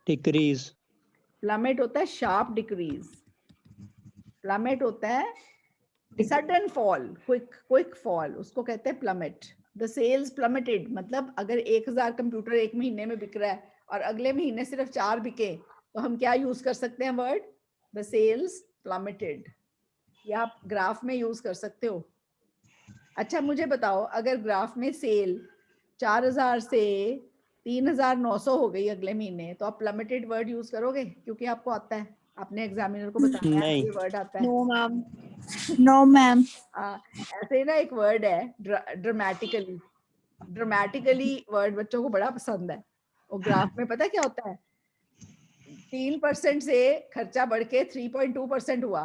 Decrease. प्लमेट होता है शार्प डिक्रीज, प्लमेट होता है सडन फॉल, क्विक फॉल, उसको कहते हैं प्लमेट। द सेल्स प्लमेटेड, मतलब अगर 1000 कंप्यूटर एक महीने में बिक रहा है और अगले महीने सिर्फ 4 बिके, तो हम क्या यूज कर सकते हैं वर्ड? The sales प्लमेटेड। या आप ग्राफ में यूज कर सकते हो। अच्छा मुझे बताओ, अगर ग्राफ में सेल 4000 से 3900 हो गई अगले महीने, तो आप प्लमेटेड वर्ड यूज करोगे? क्योंकि आपको आता है, आपने एग्जामिनर को बताया है नहीं। ये वर्ड आता है। No ma'am, no ma'am. ऐसे ही ना एक वर्ड है ड्रामेटिकली। ड्रामेटिकली वर्ड बच्चों को बड़ा पसंद है। और ग्राफ में पता क्या होता है, 3% से खर्चा बढ़ के 3.2% हुआ,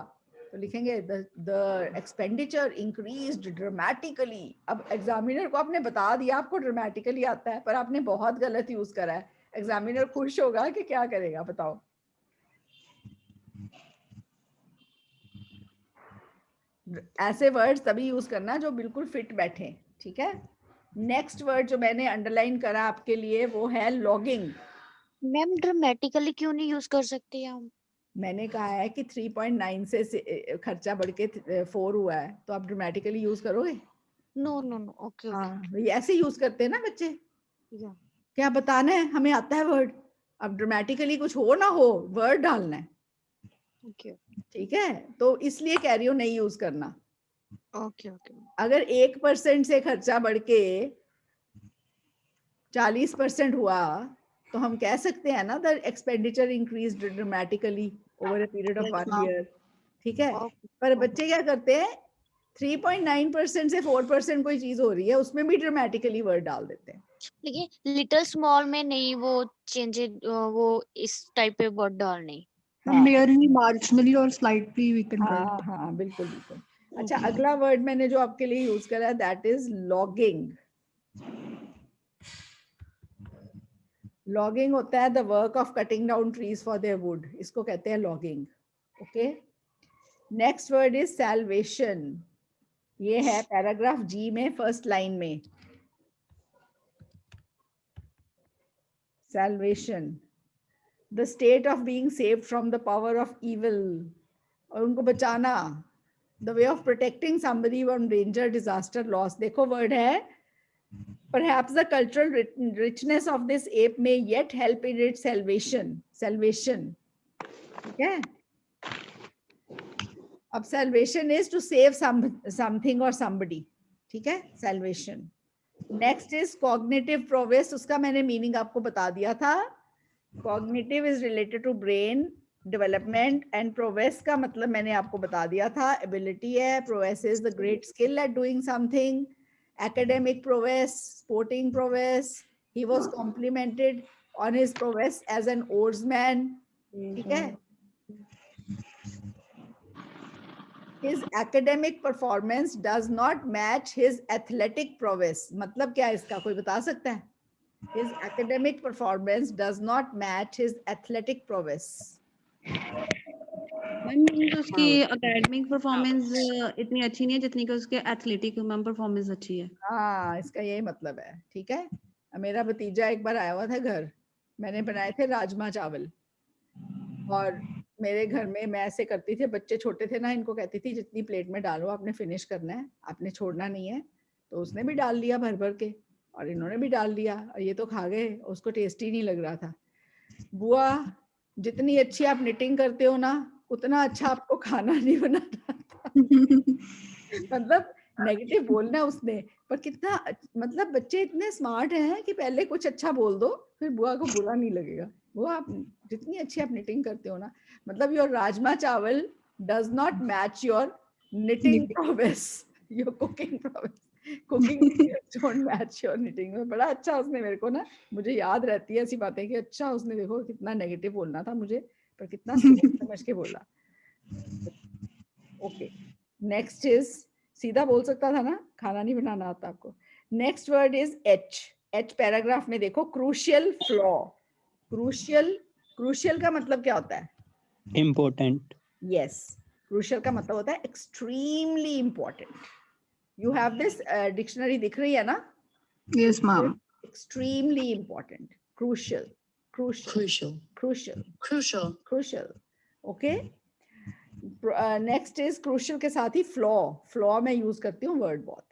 तो लिखेंगे द एक्सपेंडिचर इंक्रीज्ड ड्रामेटिकली। अब एग्जामिनर को आपने बता दिया आपको ड्रामेटिकली आता है, पर आपने बहुत गलत यूज करा है। एग्जामिनर खुश होगा कि क्या करेगा बताओ? ऐसे वर्ड्स तभी यूज करना जो बिल्कुल फिट बैठे। ठीक है। नेक्स्ट वर्ड जो मैंने अंडरलाइन करा आपके लिए वो है लॉगिंग। मैम ड्रामेटिकली क्यों नहीं यूज कर सकते हम? मैंने कहा है कि 3.9 से खर्चा बढ़ के 4 हुआ है, तो आप ड्रामेटिकली यूज करोगे? नो नो नो, ओके हाँ, ये ऐसे यूज करते हैं ना बच्चे। या क्या बताना है, हमें आता है वर्ड, अब ड्रामेटिकली कुछ हो ना हो वर्ड डालना है। ओके ठीक है, तो इसलिए कह रही हूँ नहीं यूज करना। Okay okay. अगर 1% से खर्चा बढ़ के 40% हुआ, तो हम कह सकते हैं ना the expenditure increase dramatically over a period of 1 year. ठीक है, पर बच्चे क्या करते हैं, 3.9% से 4% कोई चीज हो रही है उसमें भी ड्रामेटिकली वर्ड डाल देते हैं। लेकिन लिटिल स्मॉल में नहीं, वो चेंजेस वो इस टाइप पे वर्ड डालने। merely marginally or slightly we can हाँ write. हाँ बिल्कुल बिल्कुल। अच्छा अगला वर्ड मैंने जो आपके लिए यूज करा है दैट इज लॉगिंग। लॉगिंग होता है the work of cutting down trees for their would, इसको कहते हैं logging. Okay. Next word is salvation. ये है पैराग्राफ जी में फर्स्ट लाइन में। Salvation, the state of being saved from the power of evil, और उनको बचाना, the way of protecting somebody from danger, disaster, loss. देखो वर्ड है perhaps the cultural richness of this ape may yet help in its salvation। ठीक है। अब salvation is to save something or somebody। ठीक है, salvation। next is cognitive prowess, उसका मैंने मीनिंग आपको बता दिया था। cognitive is related to brain development and prowess का मतलब मैंने आपको बता दिया था, ability है। prowess is the great skill at doing something। academic prowess, sporting prowess, he was complimented on his prowess as an oarsman। ठीक है। his academic performance does not match his athletic prowess, मतलब क्या इसका कोई बता सकता है? his academic performance does not match his athletic prowess। Ma'am उसकी एकेडमिक परफॉर्मेंस इतनी अच्छी नहीं है जितनी कि उसके एथलेटिक मैम परफॉर्मेंस अच्छी है। हाँ, इसका यही मतलब है। ठीक है। मेरा भतीजा एक बार आया हुआ था घर, मैंने बनाए थे राजमा चावल, और मेरे घर में मैं ऐसे करती थी, बच्चे छोटे थे ना, इनको कहती थी जितनी प्लेट में डालो आपने फिनिश करना है, आपने छोड़ना नहीं है। तो उसने भी डाल लिया भर भर के, और इन्होंने भी डाल लिया, और ये तो खा गए, उसको टेस्टी नहीं लग रहा था। बुआ जितनी अच्छी आप निटिंग करते हो ना, उतना अच्छा आपको खाना नहीं बनाना आता। मतलब नेगेटिव बोलना है उसने, पर कितना मतलब बच्चे इतने स्मार्ट हैं कि पहले कुछ अच्छा बोल दो, फिर बुआ को बुरा नहीं लगेगा। वो आप जितनी अच्छी आप निटिंग करते हो ना, मतलब योर राजमा चावल does not match your knitting progress, your cooking progress, cooking don't match your knitting. में बड़ा अच्छा उसने मेरे को ना, मुझे याद रहती है ऐसी बातें कि अच्छा उसने देखो कितना नेगेटिव बोलना था मुझे, पर कितना सोच समझ के बोला। ओके, नेक्स्ट इज, सीधा बोल सकता था ना, खाना नहीं बनाना आता आपको। Next word is H. H paragraph में देखो, क्रूशियल फ्लॉ। क्रूशियल का मतलब क्या होता है? इम्पोर्टेंट। यस, क्रूशियल का मतलब होता है extremely important. You have this dictionary दिख रही है ना? Yes ma'am. Extremely important, crucial, crucial. Okay, next is crucial के साथ ही फ्लॉ। फ्लॉ में यूज करती हूँ वर्ड बहुत।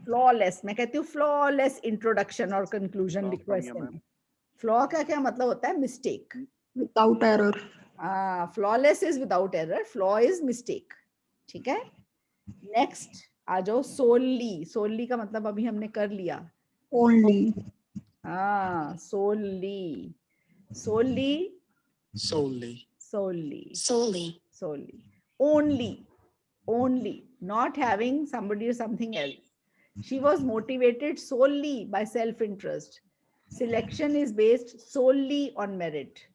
फ्लॉलेस, मैं कहती हूँ फ्लॉलेस इंट्रोडक्शन और कंक्लूजन लिखो ऐसे में। फ्लॉ का क्या मतलब होता है? Mistake, without error. Flawless is without error, flaw is mistake. ठीक है, नेक्स्ट आ जाओ, सोलली। सोलली का मतलब अभी हमने कर लिया, ओनली। हाँ, solely, solely, only, not having somebody or something else. She was motivated solely by self-interest. Selection is based solely on merit.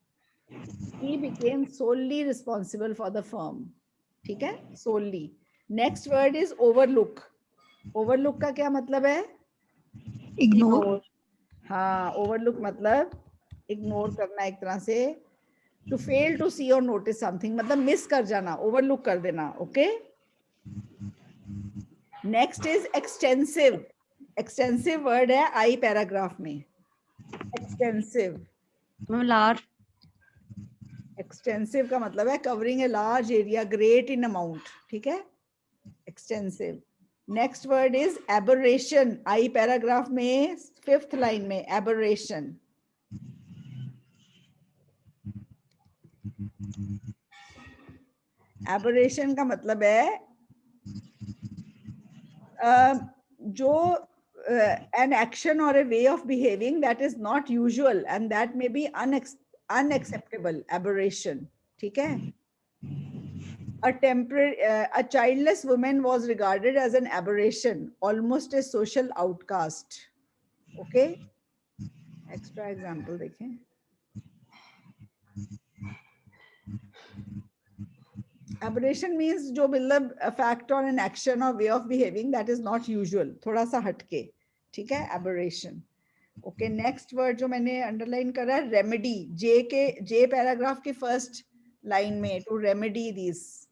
He became solely responsible for the firm. ठीक है, solely. Next word is overlook. Overlook का क्या मतलब है? इग्नोर। हाँ, overlook मतलब इग्नोर करना एक तरह से। To fail to see or notice something, मतलब मिस कर जाना, ओवरलुक कर देना। Okay, next is extensive. Extensive word है आई पैराग्राफ में। Extensive, large. एक्सटेंसिव का मतलब है covering a large area, great in amount. ठीक है, extensive. Next word is aberration. I paragraph में 5th लाइन में एबरेशन। एबरेशन का मतलब है जो an action or a way of behaving that is not usual and that may be unacceptable, aberration. ठीक है, a childless woman was regarded as an aberration, almost a social outcast. Okay, extra example देखें। Aberration means जो मतलब a fact or an action or way of behaving that is not usual, थोड़ा सा हटके। ठीक है, aberration. ओके, नेक्स्ट वर्ड जो मैंने अंडरलाइन करा है, रेमेडी। जे पैराग्राफ की फर्स्ट लाइन में, टू रेमेडी दिस।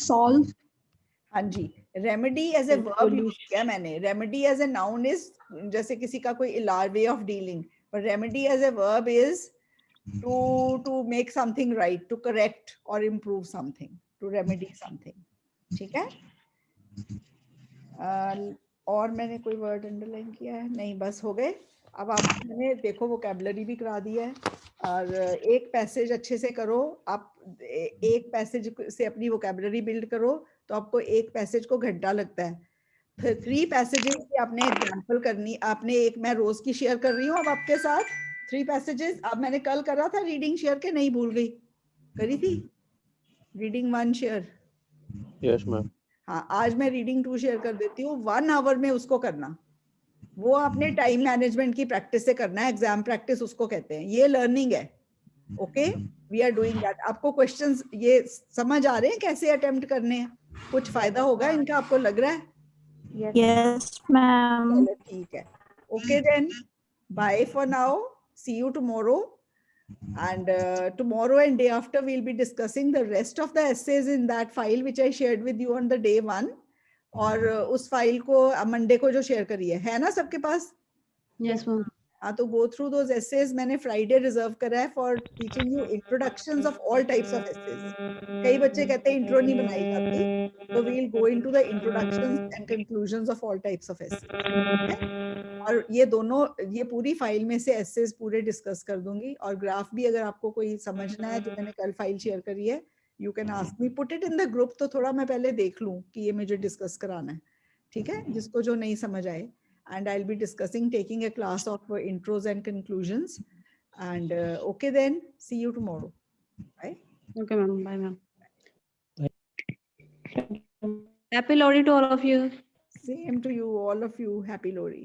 सॉल्व। हाँ जी, remedy as a verb use किया मैंने। Remedy as a noun is जैसे किसी का कोई इलाज, वे ऑफ डीलिंग, पर remedy as a verb is to make something right, to correct or improve something, to remedy something. ठीक है, और मैंने कोई वर्ड अंडरलाइन किया है? नहीं, बस हो गए। अब आपने देखो वोकैबुलरी भी करा दी है, और एक पैसेज अच्छे से करो। आप एक पैसेज से अपनी वोकैबुलरी बिल्ड करो तो आपको एक पैसेज को घंटा लगता है। फिर 3 पैसेजेस की आपने एग्जांपल करनी। आपने एक, मैं रोज की शेयर कर रही हूँ अब आपके साथ 3 पैसेजेस। अब मैंने कल करा था रीडिंग शेयर के, नहीं भूल गई, करी थी रीडिंग 1 शेयर। Yes ma'am. हाँ, आज मैं रीडिंग 2 शेयर कर देती हूँ। 1 आवर में उसको करना, वो आपने टाइम मैनेजमेंट की प्रैक्टिस से करना है। एग्जाम प्रैक्टिस उसको कहते हैं, ये लर्निंग है। Okay, we are doing that. आपको क्वेश्चंस ये समझ आ रहे हैं कैसे अटेम्प्ट करने हैं? कुछ फायदा होगा इनका, आपको लग रहा है? Yes ma'am. ठीक है, okay then, bye for now, see you tomorrow, and tomorrow and day after we'll be discussing the rest of the essays in that file which I shared with you on the day 1, और उस फाइल को मंडे को जो शेयर करी है ना सबके पास? Yes ma'am. हाँ, तो go through those essays। मैंने फ्राइडे रिजर्व करा है for teaching you introductions of all types of essays। कई बच्चे कहते हैं इंट्रो नहीं बनाई जाती, तो we'll go into the introductions and conclusions of all types of essays। और ये दोनों, ये पूरी फाइल में से एसेस पूरे डिस्कस कर दूंगी, और ग्राफ भी अगर आपको कोई समझना है, जो मैंने कल फाइल शेयर करी है, you can ask me, put it in the group, तो थोड़ा मैं पहले देख लूं कि ये मुझे डिस्कस कराना है, ठीक है, जिसको जो नहीं समझ आए. And I'll be discussing, taking a class of intros and conclusions. And okay then, see you tomorrow. Bye. Okay, ma'am. Bye, ma'am. Happy Lodi to all of you. Same to you, all of you. Happy Lodi.